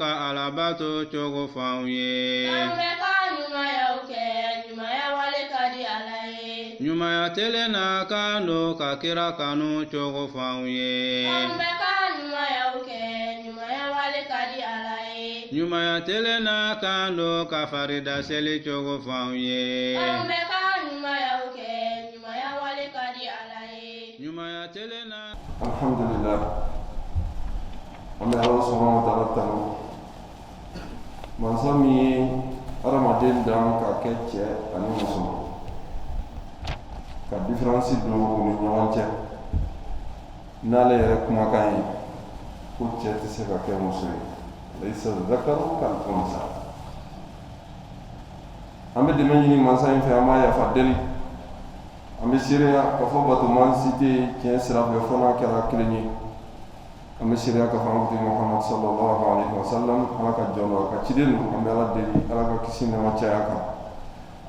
ka alabato cogo f'anw ye. An bɛ ka ɲumanyaw kɛ, ɲumanya wale ka di Ala ye. Ɲumanya telen n'a kan don ka kira kanu cogo f'anw ye. An bɛ ka ɲumanyaw kɛ, ɲumanya wale ka di Ala ye. Ɲumanya telen n'a kan don ka farida seli cogo f'anw ye. An bɛ ka ɲumanyaw kɛ, ɲumanya wale ka di Ala ye. Ɲumanya telen n'a. Alhamdulillah. An bɛ Ala subhanahu wa ta'ala tanu. Mansa min ye adamaden dan ka kɛ cɛ ani muso, ka différence don u ni ɲɔgɔn cɛ. N'ale yɛrɛ kumakan ye ko cɛ tɛ se ka kɛ muso ye. Laysa zakaru kal unsa. An bɛ dɛmɛ ɲini mansa in fɛ, an b'a yafa deli. An bɛ seereya k'a fɔ batoma si tɛ tiɲɛ sira fɛ fo n'a kɛra kelen ye. An bɛ seereya k'a fɔ an kuntigi Muhammad sallallahu alaihi wa sallam, Ala ka jɔn don, a ka ciden don. An bɛ Ala deli, Ala ka kisi nɛɛma caya kan.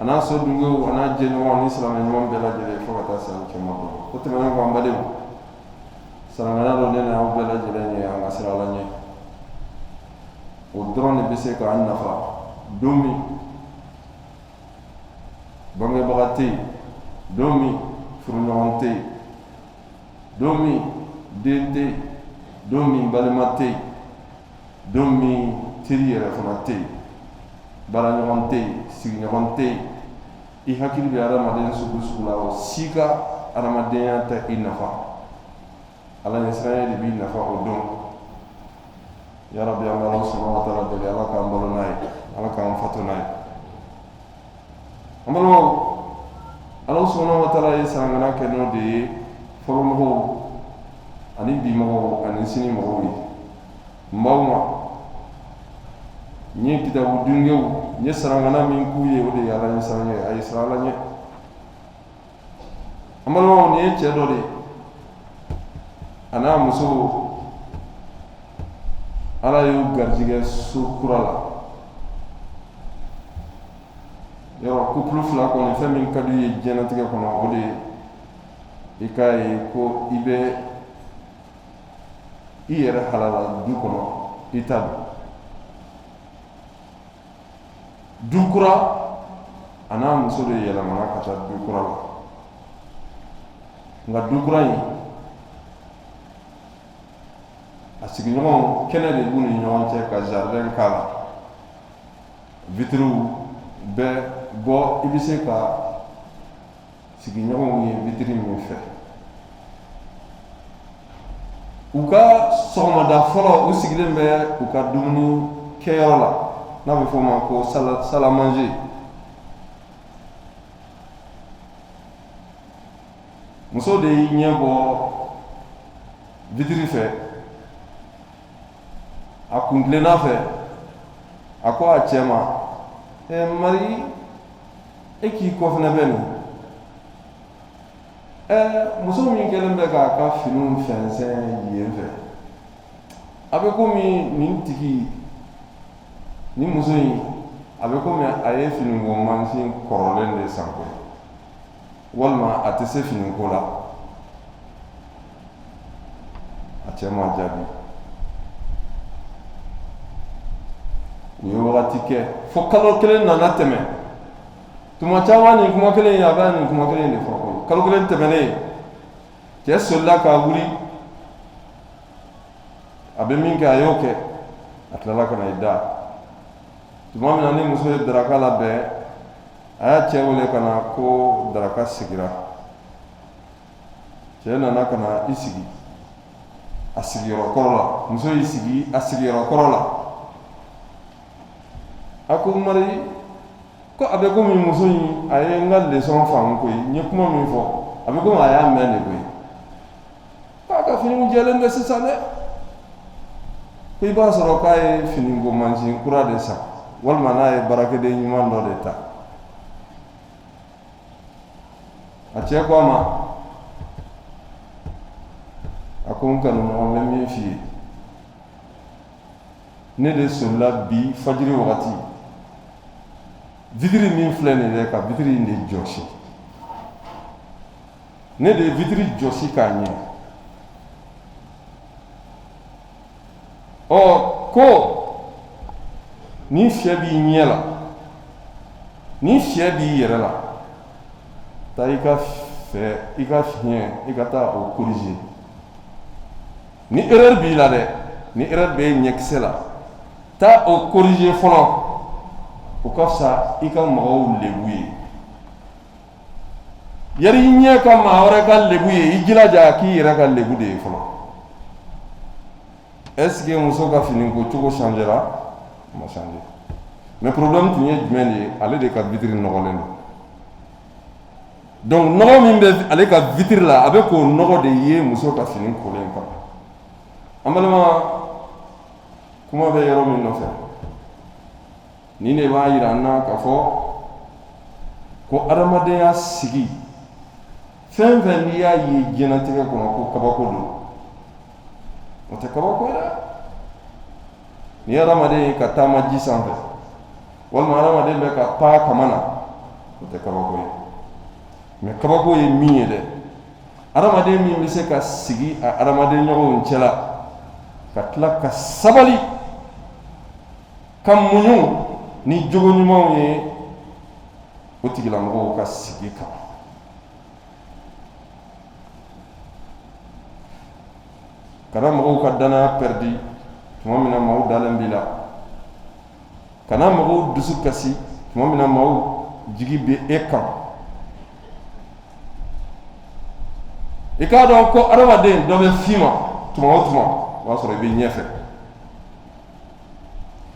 A n'a so dunkew, a n'a jɛɲɔgɔnw ni silamɛ ɲuman bɛɛ lajɛlen fo ka taa se an cɛma dɔ. O tɛmɛnen kɔ an badenw, sarangana dɔ ne n'aw bɛɛ lajɛlen ye an ka sira la ɲɛ. O dɔrɔn de bɛ se k'an nafa don min bangebaga tɛ yen, don min furuɲɔgɔn tɛ yen, don min den tɛ yen, don min balima tɛ yen, don min teri yɛrɛ fana tɛ yen, baaraɲɔgɔn tɛ yen, sigiɲɔgɔn tɛ yen. I hakili bɛ adamaden sugu sugu la, o si ka adamadenya tɛ i nafa. Ala ɲɛsiranya de b'i nafa o don. Ya Rabbi, an bɛ Ala subhanahu wa ta'ala deli, Ala k'an balo n'a ye, Ala k'an fato n'a ye. An balimaw, Ala subhanahu wa ta'ala ye sarangana kɛ n'o de ye fɔlɔmɔgɔw ani bimɔgɔw ani sinimɔgɔw ye. N b'aw ma, n ye kitabu dunkew, n ye sarangana min k'u ye, o de ye Ala ɲɛsiranya ye, a ye sira Ala ɲɛ. An balimaw, nin ye cɛ dɔ de ye, a n'a muso, Ala y'u garijigɛ so kura la. Yɔrɔ couple fila kɔni fɛn min ka d'u ye diɲɛlatigɛ kɔnɔ, o de ye i k'a ye ko i bɛ i yɛrɛ halala du kɔnɔ, i ta don. Du kura, a n'a muso de yɛlɛmana ka taa du kura la. Nka du kura in, a sigiɲɔgɔnw kɛnɛ de b'u ni ɲɔgɔn cɛ ka jardin k'a la. Vitres bɛ bɔ, i bɛ se ka sigiɲɔgɔnw ye vitre min fɛ. U ka sɔgɔmada fɔlɔ, u sigilen bɛ u ka dumuni kɛyɔrɔ la, n'a bɛ fɔ o ma ko salle à manger. Muso de y'i ɲɛ bɔ vitre fɛ, a kuntilenna fɛ, a ko a cɛ ma, Mari, e k'i kɔ fɛnɛ bɛ nin? Muso min kɛlen bɛ k'a ka finiw fɛnsɛn yen fɛ, a bɛ komi nin tigi, nin muso in, a bɛ komi a ye finiko mansin kɔrɔlen de san koyi, walima a tɛ se finiko la. A cɛ ma jaabi. U ye wagati kɛ fo kalo kelen nana tɛmɛ. Tuma caman nin kuma kelen in, a bɛ nin kuma kelen de fɔ koyi. Kalo kelen tɛmɛnen, cɛ solila k'a wuli, a bɛ min kɛ a y'o kɛ, a tilala ka na i da. Tuma min na ni muso ye daraka labɛn, a y'a cɛ wele ka na ko daraka sigira. Cɛ nana ka na i sigi a sigiyɔrɔ kɔrɔ la. Muso y'i sigi a sigiyɔrɔ kɔrɔ la. A ko Mari, ko a bɛ komi muso in a ye n ka leçon faamu koyi, n ye kuma min fɔ, a bɛ komi a y'a mɛn de koyi. K'a ka fini jɛlen bɛ sisan dɛ. Ko i b'a sɔrɔ k'a ye finiko mansin kura de san, walima n'a ye baarakɛden ɲuman dɔ de ta. A cɛ ko a ma, a ko n kanuɲɔgɔn, n bɛ min f'i ye, ne de solila bi fajiri wagati, vitre min filɛ nin ye, ka vitre in de jɔsi. Ne de ye vitre jɔsi k'a ɲɛ. Ko ni fiɲɛ b'i ɲɛ la ni fiɲɛ b'i yɛrɛ la taa i ka fiɲɛ i ka taa o corriger ni erreur b'i la dɛ ni erreur b'e ɲɛkisɛ la taa o corriger fɔlɔ o ka fisa i ka mɔgɔw lebu ye yari i ɲɛ ka maa wɛrɛ ka lebu ye i jilaja k'i yɛrɛ ka lebu de ye fɔlɔ. Est-ce que muso ka fini ko cogo changera? Ma changé. Mais problème tun ye jumɛn de ye ale de ka vitre nɔgɔlen don donc nɔgɔ min bɛ ale ka vitre la a bɛ k'o nɔgɔ de ye muso ka fini kolen kan. An balima kuma bɛ yɔrɔ min nɔfɛ nin de b'a yira an na k'a fɔ ko adamadenya sigi fɛn fɛn n'i y'a ye diɲɛlatigɛ kɔnɔ ko kabako don o tɛ kabako ye dɛ. Ni adamaden ye ka taama ji sanfɛ walima adamaden bɛ ka pan kama na o tɛ kabako ye mais kabako ye min ye dɛ adamaden min bɛ se ka sigi a adamaden ɲɔgɔnw cɛla ka tila ka sabali ka muɲu ni jogo ɲumanw ye o tigilamɔgɔw ka sigi kan. Kana mɔgɔw ka danaya perdi tuma min na maaw dalen b'i la kana mɔgɔw dusu kasi tuma min na maaw jigi bɛ e kan. I k'a dɔn ko adamaden dɔ bɛ f'i ma tuma o tuma o b'a sɔrɔ i bɛ ɲɛfɛ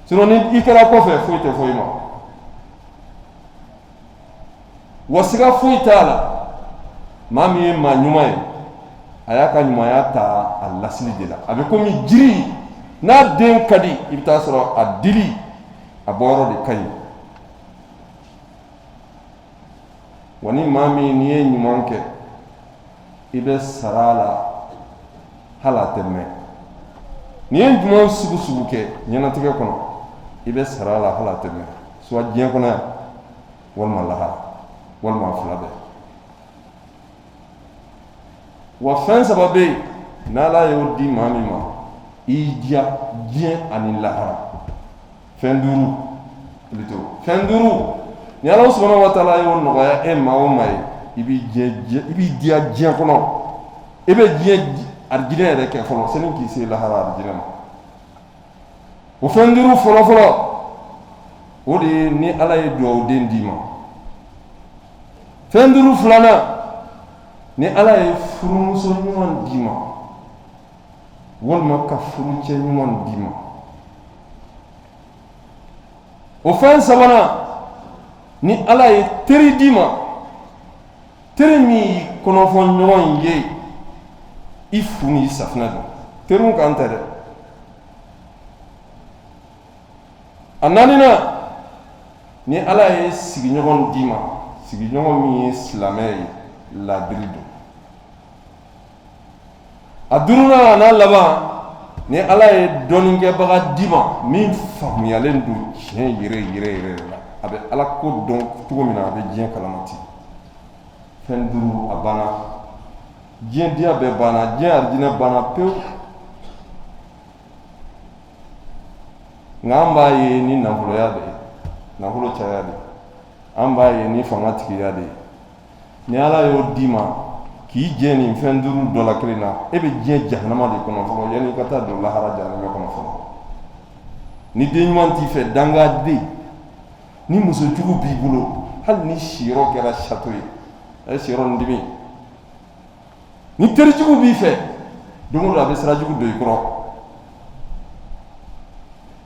sinon ni i kɛra kɔfɛ foyi tɛ fɔ i ma wa siga foyi t'a la maa min ye maa ɲuman ye a y'a ka ɲumanya ta a lasili de la a bɛ komi jiri n'a den ka di i bɛ taa sɔrɔ a dili a bɔyɔrɔ de ka ɲi wa ni maa min n'i ye ɲuman kɛ i bɛ sara a la hali a tɛ mɛn n'i ye ɲuman sugu sugu kɛ ɲɛnatigɛ kɔnɔ i bɛ sara a la hali a tɛ mɛn soit diɲɛ kɔnɔ yan walima lahara walima fila bɛɛ. Wa fɛn saba bɛ yen n'Ala y'o di maa min ma i diya diɲɛ ani lahara fɛn duuru plutôt fɛn duuru ni Ala subhanahu wa taala y'o nɔgɔya e maa o maa ye i b'i diya diɲɛ kɔnɔ i bɛ diɲɛ arijinɛ yɛrɛ kɛ fɔlɔ sani k'i se lahara arijinɛ ma o fɛn duuru fɔlɔ fɔlɔ o de ye ni Ala ye duwawuden d'i ma fɛn duuru filanan ni Ala ye furumuso ɲuman d'i ma walima ka furucɛ ɲuman d'i ma o fɛn sabanan ni Ala ye teri d'i ma teri min y'i kɔnɔfɔ ɲɔgɔn ye i fu ni i safinɛ don teriw kan tɛ dɛ. A naaninan ni Ala ye sigiɲɔgɔn d'i ma sigiɲɔgɔn min ye silamɛ ye laadiri don. A duurunan a n'a laban ni Ala ye dɔnnikɛbaga d'i ma min faamuyalen don tiɲɛ yɛrɛ yɛrɛ yɛrɛ la a bɛ Ala ko dɔn cogo min na a bɛ diɲɛ kalama ten fɛn duuru a banna diɲɛ diya bɛɛ banna diɲɛ arijinɛ banna pewu nka an b'a ye ni nafoloya de ye nafolo caya de an b'a ye ni fangatigiya de ye ni Ala y'o d'i ma k'i jɛ nin fɛn duuru dɔ la kelen na e bɛ diɲɛ jahanama de kɔnɔ fɔlɔ yanni i ka taa don lahara jahanama kɔnɔ fɔlɔ ni den ɲuman t'i fɛ dangaden ni muso jugu b'i bolo hali ni siyɔrɔ kɛra château ye a ye siyɔrɔ nin dimi ni teri jugu b'i fɛ don o don a bɛ sira jugu don i kɔrɔ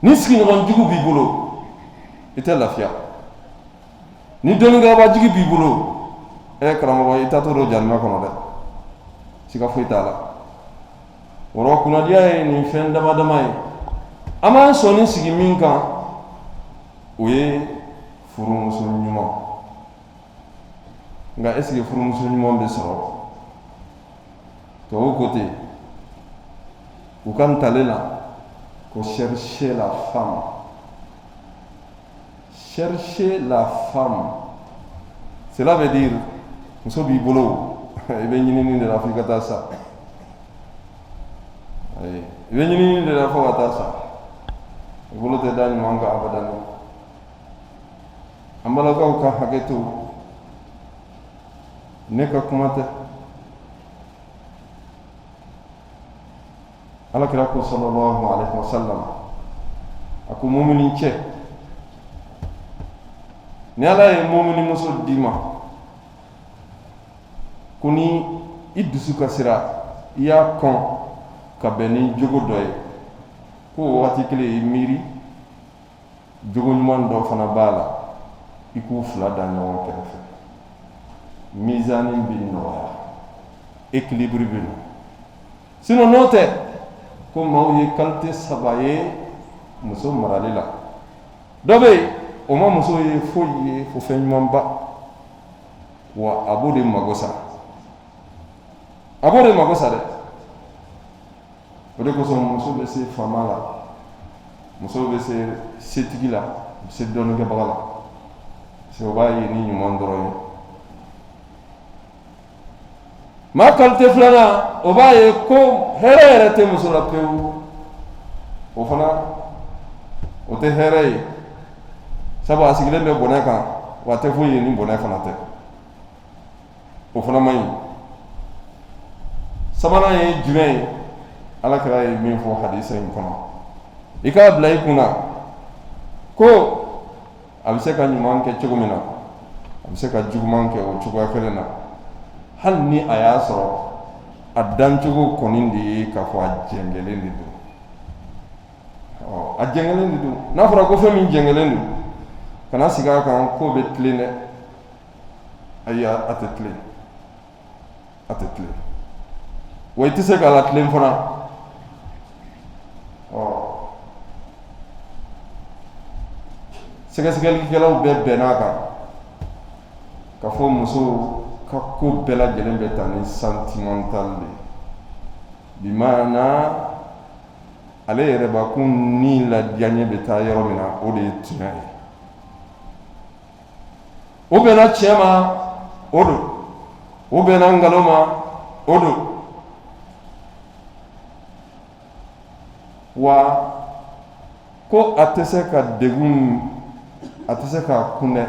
ni sigiɲɔgɔn jugu b'i bolo i tɛ lafiya ni dɔnnikɛbaa jugu b'i bolo karamɔgɔ i taatɔ don jahanama kɔnɔ dɛ siga foyi t'a la o rɔ kunnadiya ye nin fɛn dama dama ye an b'an sɔnni sigi min kan o ye furumuso ɲuman nka est-ce que furumuso ɲuman bɛ sɔrɔ tubabu ko ten u ka ntalen na ko chercher la femme cela veut dire muso b'i bolo i bɛ ɲinini de la fo i ka taa sa i bɛ ɲinini de la fo ka taa sa bolo tɛ da ɲuman kan abadan an balakaw ka hakɛ to ne ka kuma tɛ alakira ko sallallahu alaihi wasallam a ko mumini cɛ ni ala ye mumini muso d'i ma ko ni i dusu kasira i y'a kɔn ka bɛn ni jogo dɔ ye ko waati kelen i miiri jogo ɲuman dɔ fana b'a la i k'u fila da ɲɔgɔn kɛrɛfɛ mizani bi nɔgɔya équilibre bi nɔ sinon n'o tɛ ko maaw ye qualité 3 ye muso marali la dɔ bɛ yen o ma muso ye foyi ye fo fɛn ɲuman ba wa a b'o de mago sa a b'o de mago sa dɛ o de kosɔn muso bɛ se faama la muso bɛ se setigi la a bɛ se dɔɔninkɛbaga la parce que o b'a ye ni ɲuman dɔrɔn ye maa qualité 2 o b'a ye ko hɛrɛ yɛrɛ tɛ muso la pewu o fana o tɛ hɛrɛ ye sabu a sigilen bɛ bɔnɛ kan wa a tɛ foyi ye ni bɔnɛ fana tɛ o fana man ɲi sabanan ye jumɛn ye alakira ye min fɔ hadisa in kɔnɔ i k'a bila i kunna ko a bɛ se ka ɲuman kɛ cogo min na a bɛ se ka juguman kɛ o cogoya kelen na hali ni a y'a sɔrɔ a dancogo kɔni de ye k'a fɔ a jɛngɛlen de don a jɛngɛlen de don n'a fɔra ko fɛn min jɛngɛlen don kana sigi a kan k'o bɛ tilen dɛ ayi a tɛ tilen a tɛ tilen wa i tɛ se k'a la tilen fana sɛgɛsɛgɛlikɛlaw bɛɛ bɛnn'a kan ka fɔ muso ka ko bɛɛ lajɛlen bɛ ta ni sentimental de bi maana ale yɛrɛbakun ni ladiyaɲɛ bɛ taa yɔrɔ min na o de ye tiɲɛ ye o bɛnna tiɲɛ ma o don o bɛnna nkalon ma o don wa ko a tɛ se ka degun a tɛ se ka kunbɛn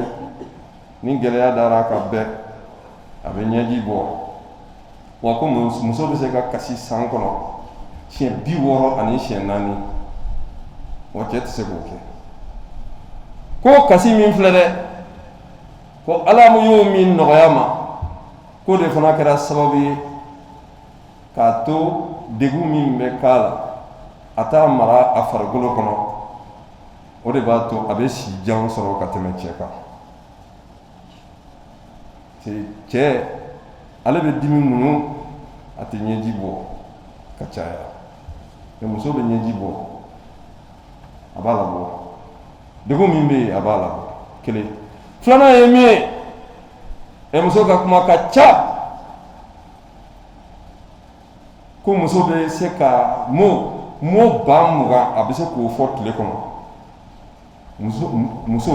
ni gɛlɛya dara a kan bɛɛ a bɛ ɲɛji bɔ wa ko muso bɛ se ka kasi san kɔnɔ siɲɛ 60 ani siɲɛ 4 wa cɛ tɛ se k'o kɛ ko kasi min filɛ dɛ ko ala y'o min nɔgɔya ma ko de fana kɛra sababu ye k'a to degun min bɛ k'a la a t'a mara a farikolo kɔnɔ o de b'a to a bɛ si jan sɔrɔ ka tɛmɛ cɛ kan cɛ ale bɛ dimi minnu a tɛ ɲɛji bɔ ka caya mais muso bɛ ɲɛji bɔ a b'a labɔ degun min bɛ yen a b'a labɔ kelen filanan ye min ye muso ka kuma ka ca ko muso bɛ se ka mot 20 a bɛ se k'o fɔ tile kɔnɔ muso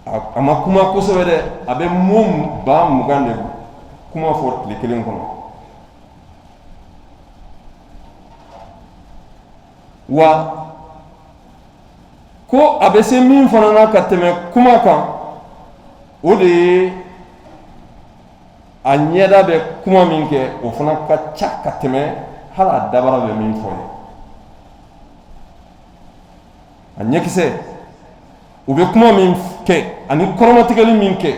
a ma kuma kosɛbɛ dɛ a bɛ mot 20 de kuma fɔ tile kelen kɔnɔ wa ko a bɛ se min fana na ka tɛmɛ kuma kan o de ye a ɲɛda bɛ kuma min kɛ o fana ka ca ka tɛmɛ hali a dabara bɛ min fɔ ye a ɲɛkisɛ u bɛ kuma min kɛ ani kɔrɔmatigɛli min kɛ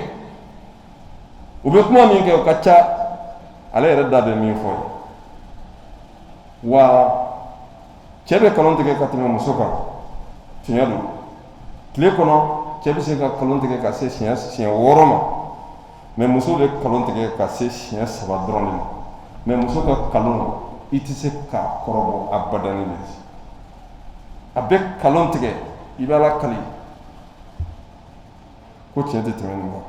u bɛ kuma min kɛ o ka ca ale yɛrɛ da bɛ min fɔ ye wa cɛ bɛ kalon tigɛ ka tɛmɛ muso kan tiɲɛ don tile kɔnɔ cɛ bɛ se ka kalon tigɛ ka se siɲɛ 6 ma mais muso bɛ kalon tigɛ ka se siɲɛ 3 dɔrɔn de ma mais muso ka kalon i tɛ se k'a kɔrɔbɔ abadani de a bɛ kalon tigɛ i bɛ ala kali ko tiɲɛ tɛ tɛmɛ nin kan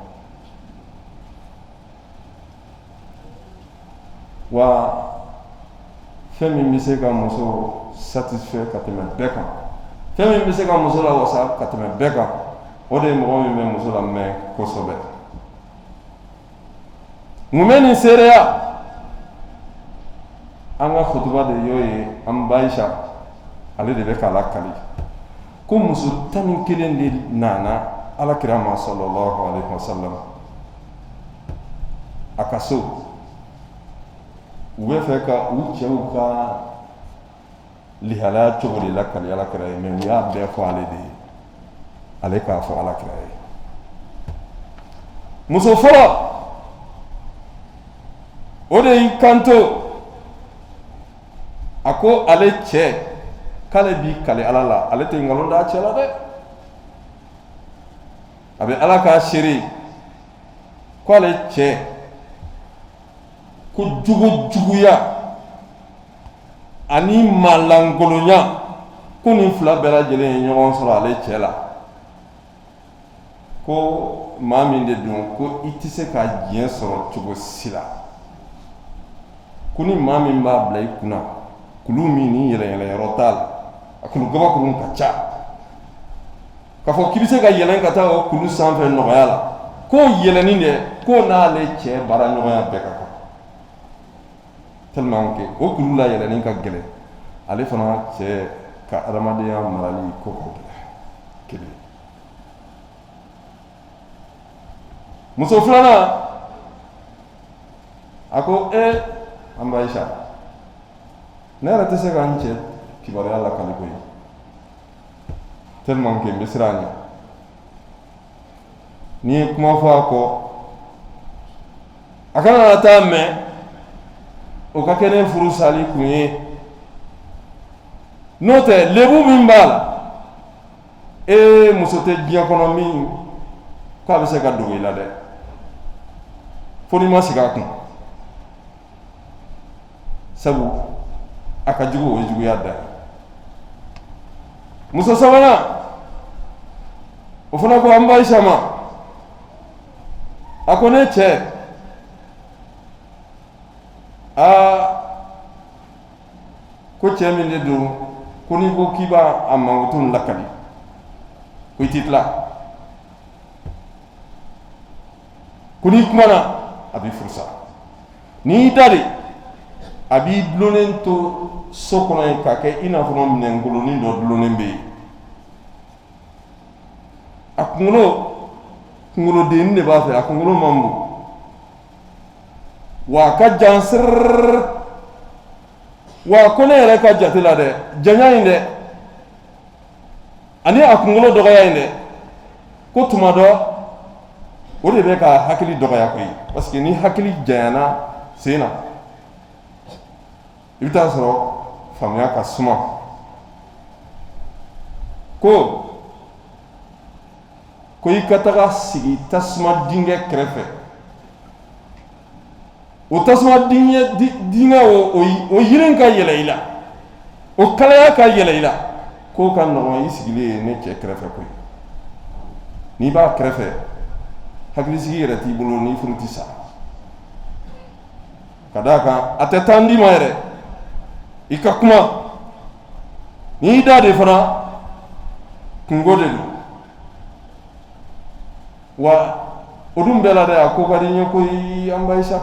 wa fɛn min bɛ se ka muso satisfait ka tɛmɛ bɛɛ kan fɛn min bɛ se ka muso la wasa ka tɛmɛ bɛɛ kan o de ye mɔgɔ min bɛ muso la mɛn kosɛbɛ mun bɛ nin seereya an ka kutuba de y'o ye an ba Ayisa ale de bɛ k'a la kali ko muso tan ni kelen de nana alakira ma sallallahu alaihi wasallam a ka so u bɛ fɛ ka u cɛw ka lihalaya cogo de lakali alakira ye mais u y'a bɛɛ fɔ ale de ye ale k'a fɔ alakira ye muso fɔlɔ o de y'i kanto a ko ale cɛ k'ale b'i kale ala la ale tɛ nkalon d'a cɛ la dɛ a bɛ ala k'a seere ko ale cɛ ko juguya ani malangolonya ko nin fila bɛɛ lajɛlen ye ɲɔgɔn sɔrɔ ale cɛ la ko maa min de don ko i tɛ se ka diɲɛ sɔrɔ cogo si la ko ni maa min b'a bila i kunna kulu min ni yɛlɛyɛlɛyɔrɔ t'a la a kulu gabakurun ka ca k'a fɔ k'i bɛ se ka yɛlɛn ka taa o kulu sanfɛ nɔgɔya la k'o yɛlɛnni dɛ k'o n'ale cɛ baara ɲɔgɔnya bɛɛ ka kan tellement que o kulu la yɛlɛnni ka gɛlɛn ale fana cɛ ka adamadenya marali ko ka gɛlɛn kelen muso filanan a ko an b'a Aisha ne yɛrɛ tɛ se ka n cɛ kibaruya lakali koyi tellement que n bɛ siran a ɲɛ n'i ye kuma fɔ a kɔ a kana na taa mɛn o ka kɛ ne furu sali kun ye n'o tɛ lebu min b'a la muso tɛ diɲɛ kɔnɔ min k'a bɛ se ka dogo i la dɛ fo n'i ma sigi a kun sabu a ka jugu o ye juguya da ye muso sabanan o fana ko an b'a Aisha ma a ko ne cɛ ko cɛ min de don ko n'i ko k'i b'a a mankutu lakali ko i t'i tila ko n'i kumana a b'i furusa n'i da de a b'i dulonnen to so kɔnɔ yen k'a kɛ i n'a fɔ minɛnkolonin dɔ dulonnen bɛ yen a kunkolodennin de b'a fɛ a kunkolo man bon wa a ka jan siriri wa ko ne yɛrɛ ka jate la dɛ janya in dɛ ani a kunkolo dɔgɔya in dɛ ko tuma dɔ o de bɛ ka hakili dɔgɔya koyi parce que ni hakili janyana sen na i bɛ taa sɔrɔ faamuya ka suma ko i ka taga sigi tasuma dingɛ kɛrɛfɛ o tasuma dingɛ o yirin ka yɛlɛ i la o kalaya ka yɛlɛ i la k'o ka nɔgɔn i sigilen ye ne cɛ kɛrɛfɛ koyi n'i b'a kɛrɛfɛ hakilisigi yɛrɛ t'i bolo n'i furu tɛ sa ka d'a kan a tɛ taa d'i ma yɛrɛ i ka kuma n'i da de fana kungo de don wa o dun bɛɛ la dɛ a ko ka di n ye koyi an b'a Aisha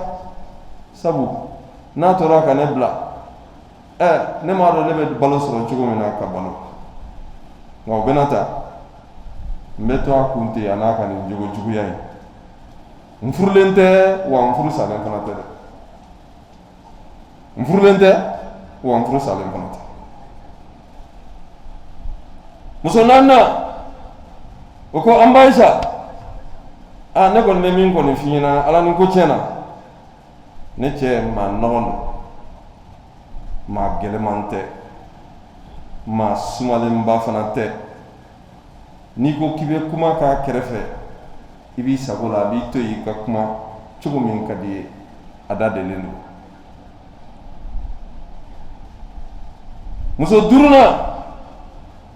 sabu n'a tora ka ne bila ne m'a dɔn ne bɛ balo sɔrɔ cogo min na ka balo nka o bɛna ta n bɛ to a kun ten a n'a ka nin jogo juguya ye n furulen tɛ wa n furu salen fana tɛ dɛ n furulen tɛ wa n furu salen fana tɛ muso naaninan o ko an b'a Aisha ne kɔni bɛ min kɔni f'i ɲɛna ala ni ko tiɲɛna ne cɛ maa nɔgɔn don maa gɛlɛman tɛ maa sumalenba fana tɛ n'i ko k'i bɛ kuma k'a kɛrɛfɛ i b'i sago la a b'i to yen i ka kuma cogo min ka di ye a da delilen don muso duurunan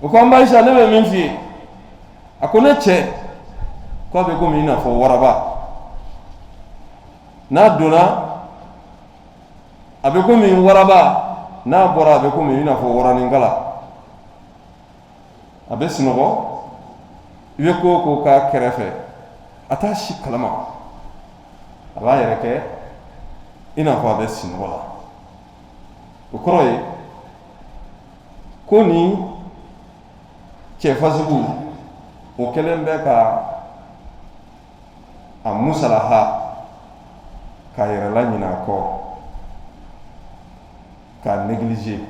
o ko an b'a Aisha ne bɛ min f'i ye a ko ne cɛ ko a bɛ komi i n'a fɔ waraba n'a donna a bɛ komi waraba n'a bɔra a bɛ komi i n'a fɔ waranikala a bɛ sunɔgɔ i bɛ ko o ko k'a kɛrɛfɛ a t'a si kalama a b'a yɛrɛ kɛ i n'a fɔ a bɛ sunɔgɔ la o kɔrɔ ye ko nin cɛ fasugu o kɛlen bɛ ka a musalaha k'a yɛrɛ la ɲinɛ a kɔ k'a négliger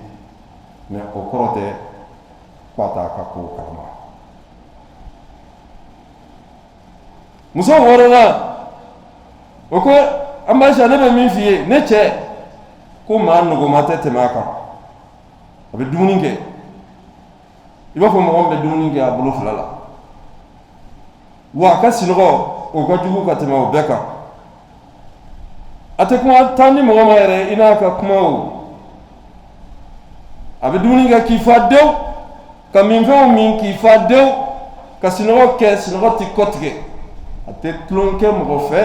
mais o kɔrɔ tɛ k'a t'a ka kow kalama. muso wɔɔrɔnan o ko an b'a ne bɛ min f'i ye ne cɛ ko maa nɔgɔma tɛ tɛmɛ a kan a bɛ dumuni kɛ i b'a fɔ mɔgɔ min bɛ dumuni kɛ a bolo fila la wa a ka sinɔgɔ o ka jugu ka tɛmɛ o bɛɛ kan a tɛ kuma tan ni mɔgɔ ma yɛrɛ i n'a ka kuma o a bɛ dumuni kɛ k'i fa dewu ka minfɛnw min k'i fa dewu ka sinɔgɔ kɛ sinɔgɔ tɛ kɔtigɛ a tɛ tulon kɛ mɔgɔ fɛ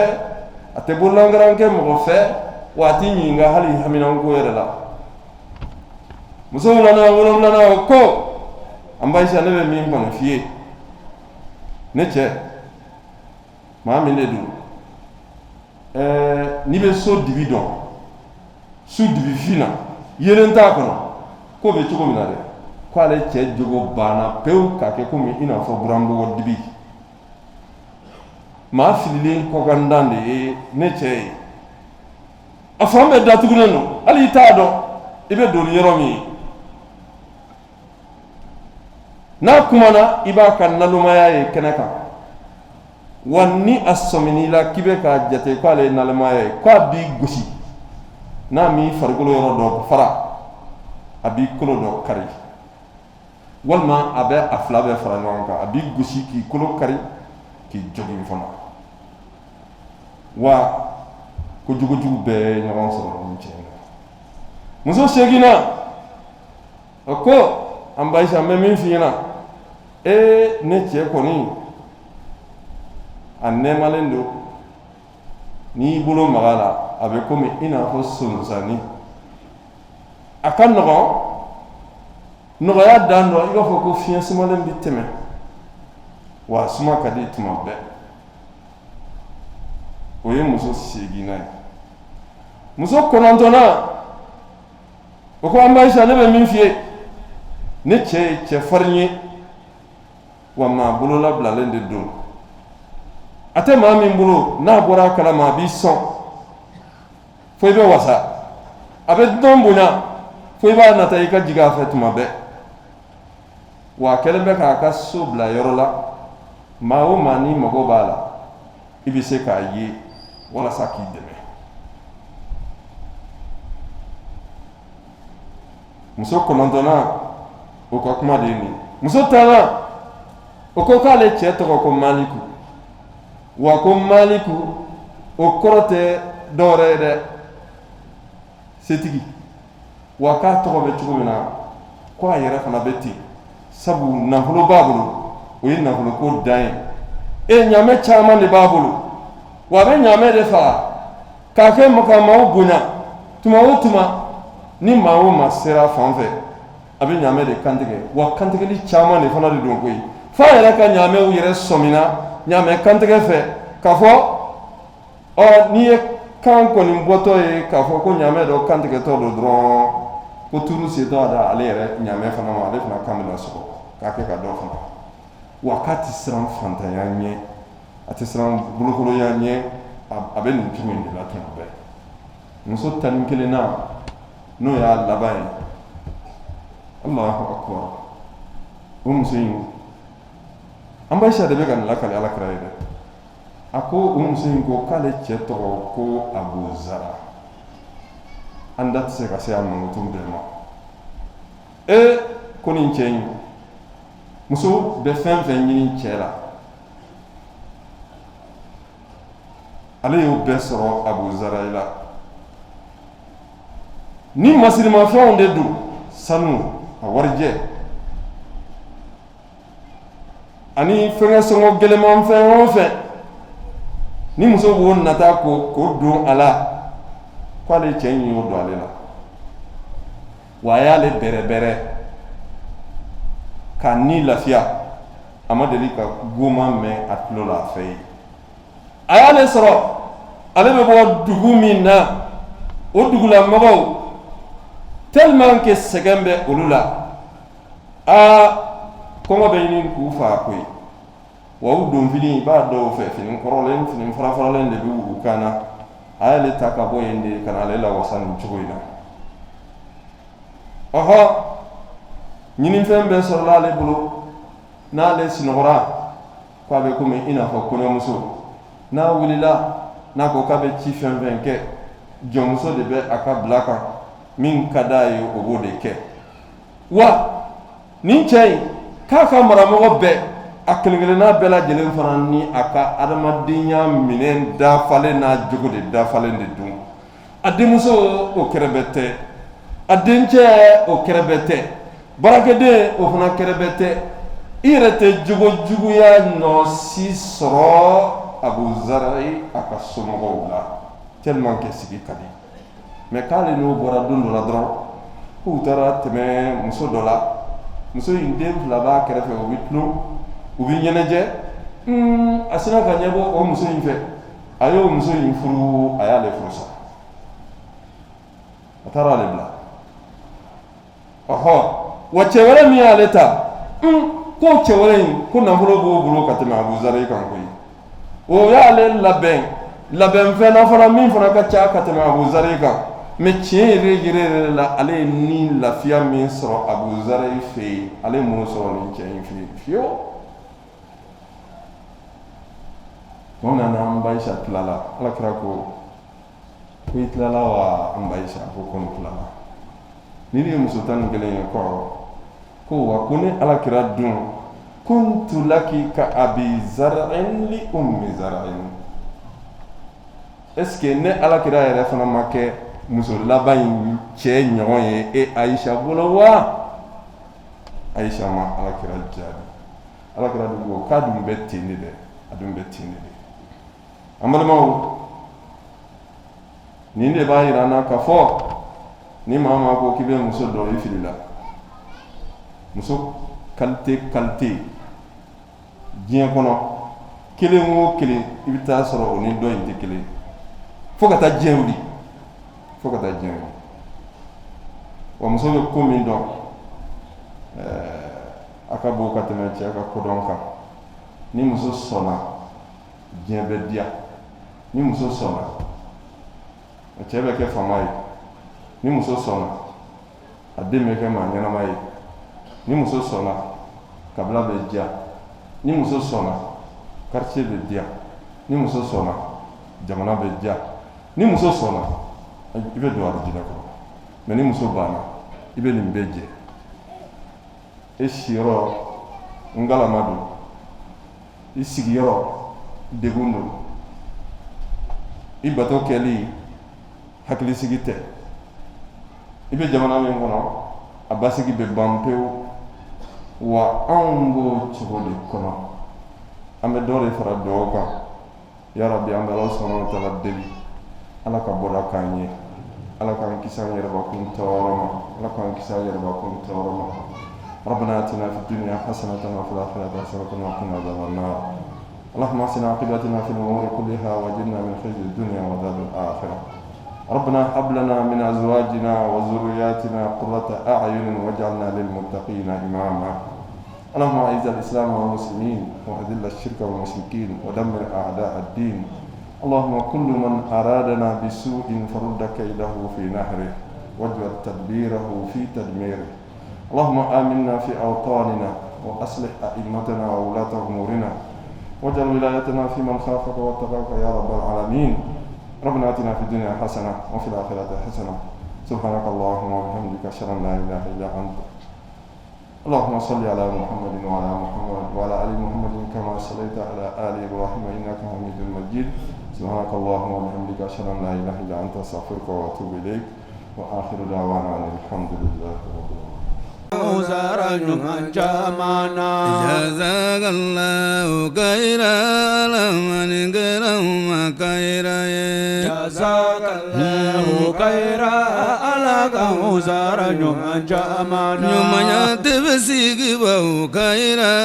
a tɛ bololankaran kɛ mɔgɔ fɛ wa a tɛ ɲininka hali haminanko yɛrɛ la. muso wolonfilanan o ko an b'a ne bɛ min kɔni f'i ye ne cɛ maa min de don n'i bɛ so dibi dɔn su dibi fin na yelen t'a kɔnɔ k'o bɛ cogo min na dɛ k'ale cɛ jogo banna pewu k'a kɛ komi i n'a fɔ buranbɔgɔ dibi maa fililen kɔkandan de ye ne cɛ ye a fan bɛɛ datugulen don hali i t'a dɔn i bɛ don ni yɔrɔ min ye n'a kumana i b'a ka nalomaya ye kɛnɛ kan wa ni a sɔmin'i la k'i bɛ k'a jate k'ale ye nalomaya ye k'a b'i gosi n'a m'i farikolo yɔrɔ dɔ fara a b'i kolo dɔ kari walima a bɛ a fila bɛɛ fara ɲɔgɔn kan a b'i gosi k'i kolo kari k'i jogin fana wa ko jugujugu bɛɛ ye ɲɔgɔn sɔrɔ ni cɛ in na. muso seginna o ko an b'a an bɛ min f'i ɲɛna ne cɛ kɔni a nɛɛmalen don n'i bolo maga la a bɛ komi i n'a fɔ sonsanni a ka nɔgɔn nɔgɔya dan dɔ i b'a fɔ ko fiɲɛ sumalen bɛ tɛmɛ wa a suma ka di tuma bɛɛ o ye muso seginna ye. muso kɔnɔntɔnnan o ko an b'a ne bɛ min f'i ye ne cɛ ye cɛfarin ye wa maa bololabilalen de don a tɛ maa min bolo n'a bɔra a kalama a b'i sɔn fo i bɛ wasa a bɛ dɔn bonya fo i b'a nata i ka jigin a fɛ tuma bɛɛ wa a kɛlen bɛ k'a ka so bila yɔrɔ la maa o maa n'i mago b'a la i bɛ se k'a ye walasa k'i dɛmɛ. muso kɔnɔntɔnnan o ka kuma de ye nin. muso tannan o ko k'ale cɛ tɔgɔ ko maliku wa ko maliku o kɔrɔ tɛ dɔwɛrɛ ye dɛ setigi wa k'a tɔgɔ bɛ cogo min na ko a yɛrɛ fana bɛ ten sabu nafolo b'a bolo o ye nafoloko dan ye ɲaamɛ caman de b'a bolo wa a bɛ ɲaamɛ de faga k'a kɛ ka maaw bonya tuma o tuma ni maa o maa sera fan fɛ a bɛ ɲaamɛ de kantigɛ wa kantigɛli caman de fana de don koyi f'a yɛrɛ ka ɲaamɛw yɛrɛ sɔmina ɲaamɛ kantigɛ fɛ k'a fɔ n'i ye kan kɔni bɔtɔ ye k'a fɔ ko ɲaamɛ dɔ kantigɛtɔ don dɔrɔn ko turu setɔ a da ale yɛrɛ ɲaamɛ fana ma ale fana kan bɛna sɔgɔ k'a kɛ ka dɔ fana wa k'a tɛ siran fantanya ɲɛ a tɛ siran bolokoloya ɲɛ a bɛ nin cogo in de la tuma bɛɛ. muso tan ni kelenna n'o y'a laban ye Allahu akbar o muso in an b'a de bɛ ka nin lakale alakira ye dɛ a ko o muso in ko k'ale cɛ tɔgɔ ko Abu Zara an da tɛ se ka se a mankutu bɛɛ ma ko nin cɛ in muso bɛ fɛn fɛn ɲini cɛ la ale y'o bɛɛ sɔrɔ Abu Zara la ni masirimafɛnw de don sanu a warijɛ ani fɛngɛ sɔngɔ gɛlɛman fɛn o fɛn ni muso b'o nata k'o don a la k'ale cɛ in y'o don ale la wa a y'ale bɛrɛbɛrɛ k'a ni lafiya a ma deli ka goma mɛn a tulo la a fɛ ye a y'ale sɔrɔ ale bɛ bɔ dugu min na o dugulamɔgɔw tellement que sɛgɛn bɛ olu la kɔngɔ bɛ ɲini k'u faa koyi wa u don fini i b'a dɔw fɛ fini kɔrɔlen fini farafaralen de bɛ u kan na a y'ale ta ka bɔ yen de ka na ale la wasa nin cogo in na ɔhɔ ɲinifɛn bɛɛ sɔrɔla ale bolo n'ale sunɔgɔra k'a bɛ komi i n'a fɔ kɔɲɔmuso n'a wulila n'a ko k'a bɛ ci fɛn fɛn kɛ jɔnmuso de bɛ a ka bila kan min ka d'a ye o b'o de kɛ wa nin cɛ in k'a ka maramɔgɔ bɛɛ a kelen-kelenna bɛɛ lajɛlen fana ni a ka adamadenya minɛn dafalen n'a jogo de dafalen de dun a denmuso o kɛrɛbɛ tɛ a dencɛ o kɛrɛbɛ tɛ baarakɛden o fana kɛrɛbɛ tɛ i yɛrɛ tɛ jogo juguya nɔsi sɔrɔ Abuzari a ka somɔgɔw la tellement que sigi ka di mais k'ale n'o bɔra don dɔ la dɔrɔn k'u taara tɛmɛ muso dɔ la muso in den fila b'a kɛrɛfɛ u bɛ tulon u bɛ ɲɛnajɛ a sina ka ɲɛbɔ o muso in fɛ a y'o muso in furu a y'ale furu sa a taara ale bila ɔhɔ wa cɛ wɛrɛ min y'ale ta ko cɛ wɛrɛ in ko nafolo b'o bolo ka tɛmɛ Abuzari kan koyi o y'ale labɛn fɛn na fana min fana ka ca ka tɛmɛ Abuzari kan mais tiɲɛ yɛrɛ la ale ye ni lafiya min sɔrɔ Abuzari fɛ yen ale m'o sɔrɔ nin cɛ in fɛ yen fiyewu o nana an Bayisa tilala Alakira ko i tilala wa an Bayisa ko n tilala ni ye muso 11 ye kɔrɔ ko wa ko ni Alakira dun kuntu laki ka Abi Zar'in li Ummi Zar'in est-ce que ne Alakira yɛrɛ fana ma kɛ muso laban in cɛ ɲɔgɔn ye e Ayisa bolo wa Ayisa ma Alakira jaabi Alakira dun ko k'a dun bɛ ten de dɛ a dun bɛ ten de an balimaw nin de b'a yira an na k'a fɔ ni maa ma ko k'i bɛ muso dɔ i fili la muso qualité diɲɛ kɔnɔ kelen o kelen i bɛ taa sɔrɔ o ni dɔ in tɛ kelen fo ka taa diɲɛ wuli wa muso bɛ ko min dɔn a ka bon ka tɛmɛ cɛ ka kodɔn kan ni muso sɔnna diɲɛ bɛ diya ni muso sɔnna cɛ bɛ kɛ faama ye ni muso sɔnna a den bɛ kɛ maa ɲɛnama ye ni muso sɔnna kabila bɛ diya ni muso sɔnna quartier bɛ diya ni muso sɔnna jamana bɛ diya ni muso sɔnna i bɛ don arijinɛ kɔnɔ mais ni muso banna i bɛ nin bɛɛ jɛ e siyɔrɔ ngalama don i sigiyɔrɔ degun don i bato kɛli hakilisigi tɛ i bɛ jamana min kɔnɔ a basigi bɛ ban pewu wa anw b'o cogo de kɔnɔ an bɛ dɔ de fara dɔw kan ya Rabbi an bɛ Ala subhanahu wa ta'ala deli Ala ka bɔda k'an ye Ala k'an kisi an yɛrɛbakun tɔɔrɔ ma Ala k'an kisi an yɛrɛbakun tɔɔrɔ ma ربنا آتنا في الدنيا حسنة وفي الآخرة حسنة وقنا عذاب النار اللهم احسن عاقبتنا في الأمور كلها واجرنا من خزي الدنيا وعذاب الآخرة ربنا هب لنا من أزواجنا وذرياتنا قرة أعين واجعلنا للمتقين إماما اللهم أعز الإسلام والمسلمين وأذل الشرك والمشركين ودمر أعداء الدين اللهم كل من أرادنا بسوء فرد كيده في نحره واجعل تدبيره في تدميره اللهم آمنا في أوطاننا وأصلح أئمتنا وولاة أمورنا واجعل ولايتنا في من خافك واتقاك يا رب العالمين ربنا آتنا في الدنيا حسنة وفي الآخرة حسنة سبحانك اللهم وبحمدك أشهد أن لا إله إلا أنت اللهم صل على محمد وعلى آل محمد كما صليت على آل إبراهيم إنك حميد مجيد سبحانك اللهم وبحمدك أشهد أن لا إله إلا أنت أستغفرك وأتوب إليك وآخر دعوانا أن الحمد لله رب العالمين جزاك الله خيرا لمن كرم خيرا جزاك الله خيرا على كوزار جمعنا يوم يتبسيك بو خيرا